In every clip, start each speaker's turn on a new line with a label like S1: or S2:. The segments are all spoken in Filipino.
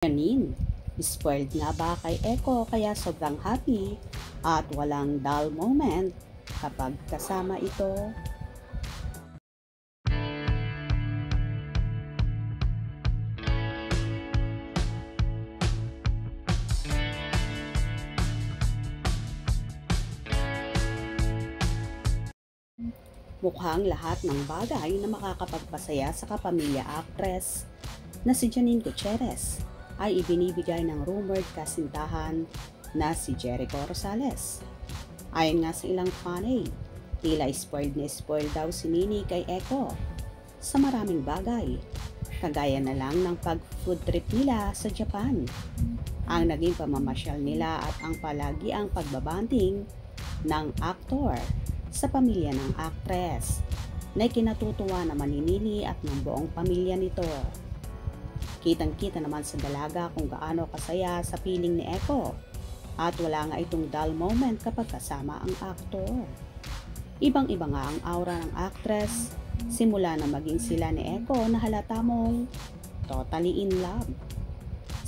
S1: Janine, spoiled nga ba kay Echo kaya sobrang happy at walang dull moment kapag kasama ito? Mukhang lahat ng bagay na makakapagpasaya sa kapamilya actress na si Janine Gutierrez ay ibinibigay ng rumored kasintahan na si Jericho Rosales. Ayon nga sa ilang fanay, tila spoiled daw si Nini kay Echo sa maraming bagay, kagaya na lang ng pag-food trip nila sa Japan, ang naging pamamasyal nila at ang palagi ang pagbabanding ng aktor sa pamilya ng actress na kinatutuwa naman ni Nini at ng buong pamilya nito. Kitang-kita naman sa dalaga kung gaano kasaya sa piling ni Echo at wala nga itong dull moment kapag kasama ang aktor. Ibang-iba nga ang aura ng actress simula na maging sila ni Echo na halata mong totally in love.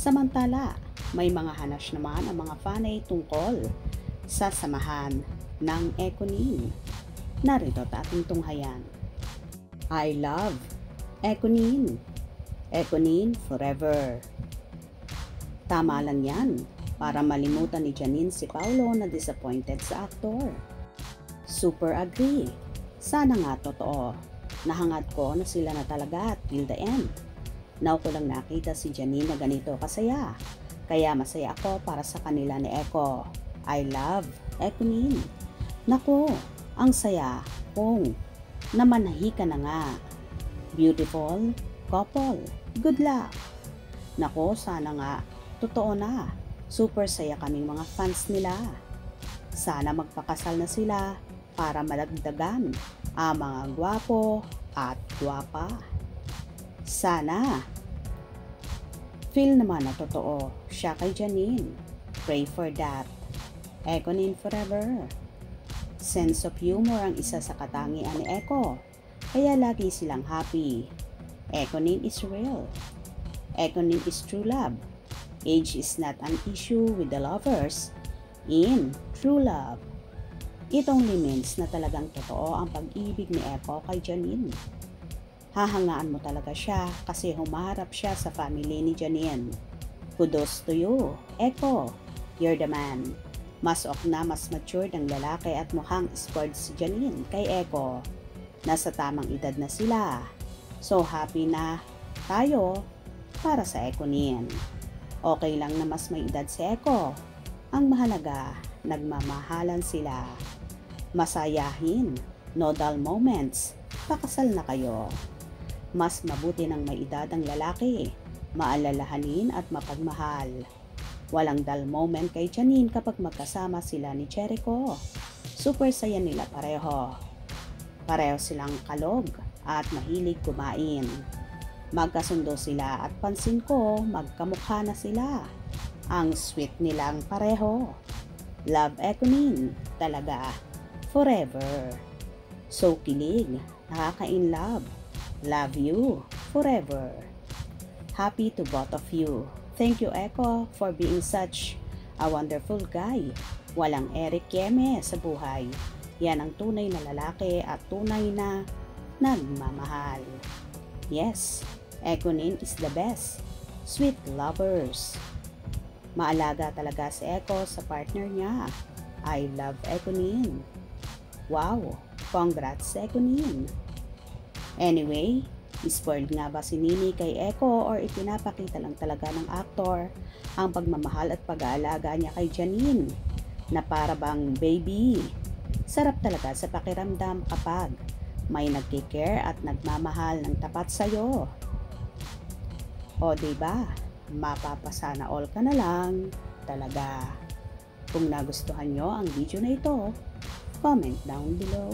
S1: Samantala, may mga hanas naman ang mga fanay tungkol sa samahan ng Econin. Narito ating tunghayan. I love Econin. Econin forever. Tama lang yan para malimutan ni Janine si Paulo na disappointed sa aktor. Super agree. Sana nga totoo. Nahangad ko na sila na talaga till the end. Now ko lang nakita si Janine na ganito kasaya. Kaya masaya ako para sa kanila ni Echo. I love Econin. Nako, ang saya kung namanahi ka na nga. Beautiful couple. Good luck. Nako, sana nga totoo na. Super saya kaming mga fans nila. Sana magpakasal na sila para malagdagan ang mga gwapo at gwapa. Sana feel naman na totoo siya kay Janine. Pray for that. Econin forever. Sense of humor ang isa sa katangian ni Echo, kaya lagi silang happy. Econin is real. Econin is true love. Age is not an issue with the lovers in true love. It only means na talagang totoo ang pag-ibig ni Echo kay Janine. Hahangaan mo talaga siya kasi humaharap siya sa family ni Janine. Kudos to you, Echo. You're the man. Mas mas mature ng lalaki at mukhang spoiled si Janine kay Echo. Nasa tamang edad na sila. So happy na tayo para sa Econin. Okay lang na mas may edad si Echo. Ang mahalaga, nagmamahalan sila. Masayahin, no dull moments, pakasal na kayo. Mas mabuti ng may edad ang lalaki, maalalahanin at mapagmahal. Walang dull moment kay Janine kapag magkasama sila ni Jericho. Super saya nila pareho. Pareho silang kalog at mahilig kumain. Magkasundo sila at pansin ko magkamukha na sila. Ang sweet nilang pareho. Love Econin, talaga. Forever. So kilig, nakaka-in-love. Love you, forever. Happy to both of you. Thank you, Echo, for being such a wonderful guy. Walang Eric Yeme sa buhay. Yan ang tunay na lalaki at tunay na nagmamahal. Yes, Econin is the best. Sweet lovers. Maalaga talaga si Echo sa partner niya. I love Econin. Wow, congrats Econin. Anyway, spoiled nga ba si Nini kay Echo or ipinapakita lang talaga ng aktor ang pagmamahal at pag-aalaga niya kay Janine na para bang baby? Sarap talaga sa pakiramdam kapag may nagkikare at nagmamahal ng tapat sa'yo. O diba, mapapasana all ka na lang talaga. Kung nagustuhan nyo ang video na ito, comment down below.